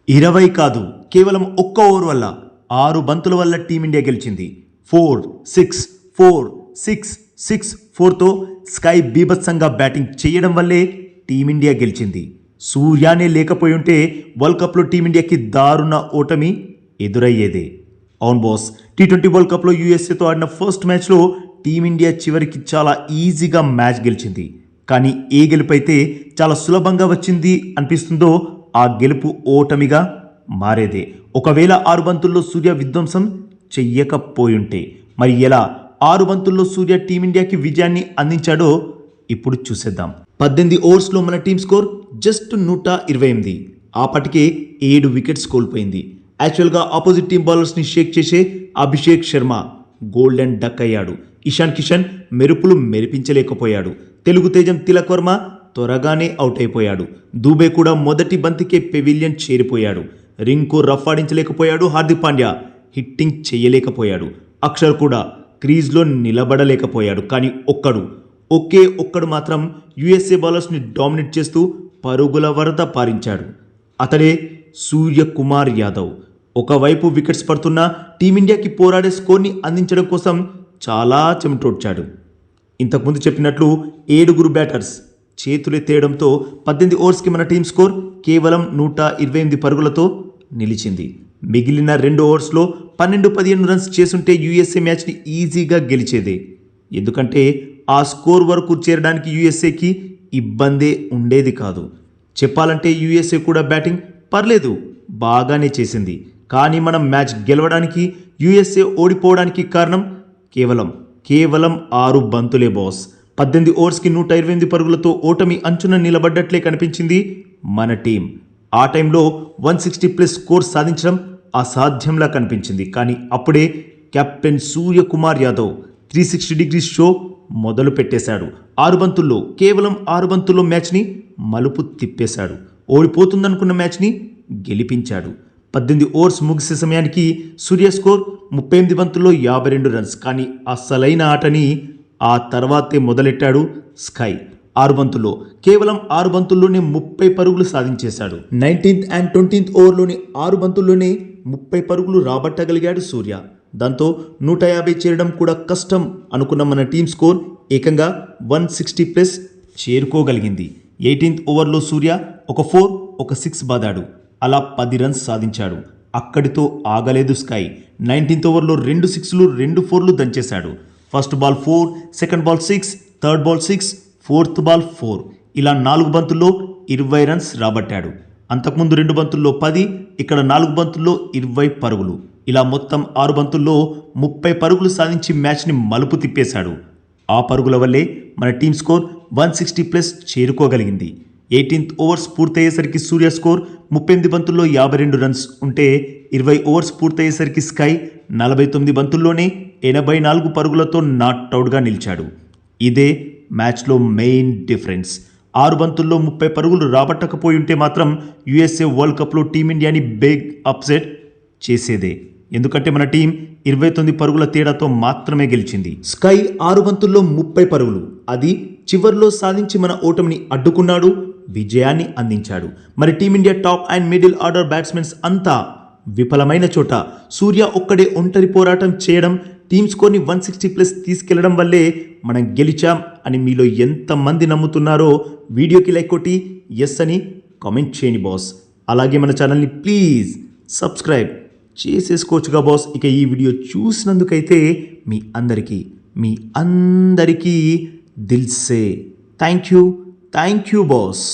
20 కాదు, కేవలం ఒక్క ఓవర్ వల్ల 6 బంతుల వల్ల టీమిండియా గెలిచింది. 4-6-4-6-6-4తో స్కై బీభత్సంగా బ్యాటింగ్ చేయడం వల్లే టీమిండియా గెలిచింది. సూర్యానే లేకపోయి ఉంటే వరల్డ్ కప్లో టీమిండియాకి దారుణ ఓటమి ఎదురయ్యేదే. అవును బాస్, T20 వరల్డ్ కప్లో యూఎస్ఏతో ఆడిన ఫస్ట్ మ్యాచ్లో టీమిండియా చివరికి చాలా ఈజీగా మ్యాచ్ గెలిచింది. కానీ ఏ గెలుపు అయితే చాలా సులభంగా వచ్చింది అనిపిస్తుందో ఆ గెలుపు ఓటమిగా మారేదే. ఒకవేళ 6 బంతుల్లో సూర్య విధ్వంసం చెయ్యకపోయుంటే మరి ఎలా 6 బంతుల్లో సూర్య టీమిండియాకి విజయాన్ని అందించాడో ఇప్పుడు చూసేద్దాం. 18 ఓవర్స్లో మన టీం స్కోర్ జస్ట్ 128. ఆపటికే 7 వికెట్స్ కోల్పోయింది. యాక్చువల్గా ఆపోజిట్ టీం బౌలర్స్ని షేక్ చేసే అభిషేక్ శర్మ గోల్డెన్ డక్ అయ్యాడు. ఇషాన్ కిషన్ మెరుపులు మెరిపించలేకపోయాడు. తెలుగు తేజం తిలక్ వర్మ త్వరగానే అవుట్ అయిపోయాడు. దూబే కూడా మొదటి బంతికే పెవిలియన్ చేరిపోయాడు. రింకు రఫ్ ఆడించలేకపోయాడు. హార్దిక్ పాండ్యా హిట్టింగ్ చేయలేకపోయాడు. అక్షర్ కూడా క్రీజ్లో నిలబడలేకపోయాడు. కానీ ఒకే ఒక్కడు మాత్రం యుఎస్ఏ బౌలర్స్ని డామినేట్ చేస్తూ పరుగుల వరద పారించాడు. అతడే సూర్యకుమార్ యాదవ్. ఒకవైపు వికెట్స్ పడుతున్నా టీమిండియాకి పోరాడే స్కోర్ని అందించడం కోసం చాలా చెమటోడ్చాడు. ఇంతకుముందు చెప్పినట్లు 7 బ్యాటర్స్ చేతులెత్తేయడంతో 18 ఓవర్స్కి మన టీం స్కోర్ కేవలం 128 పరుగులతో నిలిచింది. మిగిలిన 2 ఓవర్స్లో 12-15 రన్స్ చేసుంటే యుఎస్ఏ మ్యాచ్ని ఈజీగా గెలిచేదే. ఎందుకంటే ఆ స్కోర్ వరకు చేరడానికి యుఎస్ఏకి ఇబ్బందే ఉండేది కాదు. చెప్పాలంటే యుఎస్ఏ కూడా బ్యాటింగ్ పర్లేదు బాగానే చేసింది. కానీ మనం మ్యాచ్ గెలవడానికి యుఎస్ఏ ఓడిపోవడానికి కారణం కేవలం 6 బంతులే బాస్. 18 ఓవర్స్కి 128 పరుగులతో ఓటమి అంచున నిలబడ్డట్లే కనిపించింది మన టీం. ఆ టైంలో 160+ స్కోర్ సాధించడం అసాధ్యంలా కనిపించింది. కానీ అప్పుడే captain Suryakumar Yadav 360 degrees show మొదలు పెట్టేశాడు. 6 బంతుల్లో మ్యాచ్ని మలుపు తిప్పేశాడు. ఓడిపోతుందనుకున్న మ్యాచ్ని గెలిపించాడు. 18 ఓవర్స్ ముగిసే సమయానికి సూర్య స్కోర్ 38 బంతుల్లో 52 రన్స్. కానీ అసలైన ఆటని ఆ తర్వాతే మొదలెట్టాడు స్కై. 6 బంతుల్లోనే 30 పరుగులు సాధించేశాడు. 19th and 20th ఓవర్లోని 6 బంతుల్లోనే 30 పరుగులు రాబట్టగలిగాడు సూర్య. దాంతో 150 చేరడం కూడా కష్టం అనుకున్న మన టీం స్కోర్ ఏకంగా 160+ చేరుకోగలిగింది. 18th ఓవర్లో సూర్య ఒక 4 ఒక 6 బాదాడు. అలా 10 రన్స్ సాధించాడు. అక్కడితో ఆగలేదు స్కై. 19th ఓవర్లో 2 6లు 2 4లు దంచేశాడు. First ball 4, second ball 6, third ball 6, fourth ball 4. ఇలా 4 బంతుల్లో 20 రన్స్ రాబట్టాడు. అంతకుముందు 2 బంతుల్లో 10, ఇక్కడ 4 బంతుల్లో 20 పరుగులు. ఇలా మొత్తం 6 బంతుల్లో 30 పరుగులు సాధించి మ్యాచ్ని మలుపు తిప్పేశాడు. ఆ పరుగుల వల్లే మన టీం స్కోర్ 160+ చేరుకోగలిగింది. 18th ఓవర్స్ పూర్తయ్యేసరికి సూర్య స్కోర్ 38 బంతుల్లో 52 రన్స్ ఉంటే 20 ఓవర్స్ పూర్తయ్యేసరికి స్కై 49 బంతుల్లోనే 84 పరుగులతో నాట్అవుట్గా నిలిచాడు. ఇదే మ్యాచ్లో మెయిన్ డిఫరెన్స్. 6 బంతుల్లో 30 పరుగులు రాబట్టకపోయి ఉంటే మాత్రం యుఎస్ఏ వరల్డ్ కప్లో టీమిండియాని బిగ్ అప్సెట్ చేసేదే. ఎందుకంటే మన టీం 29 పరుగుల తేడాతో మాత్రమే గెలిచింది. స్కై 6 బంతుల్లో 30 పరుగులు అది చివర్లో సాధించి మన ఓటమిని అడ్డుకున్నాడు, విజయాన్ని అందించాడు. మరి team India top and middle order batsmen అంతా విఫలమైన చోట సూర్య ఒక్కడే ఒంటరి పోరాటం చేయడం, టీమ్ స్కోర్ని 160+ తీసుకెళ్లడం వల్లే మనం గెలిచాం అని మీలో ఎంతమంది నమ్ముతున్నారో వీడియోకి లైక్ కొట్టి ఎస్ అని కామెంట్ చేయండి బాస్. అలాగే మన ఛానల్ని ప్లీజ్ సబ్స్క్రైబ్ చేసేసుకోవచ్చుగా బాస్. ఇక ఈ వీడియో చూసినందుకైతే మీ అందరికీ దిల్సే థ్యాంక్ యూ బాస్.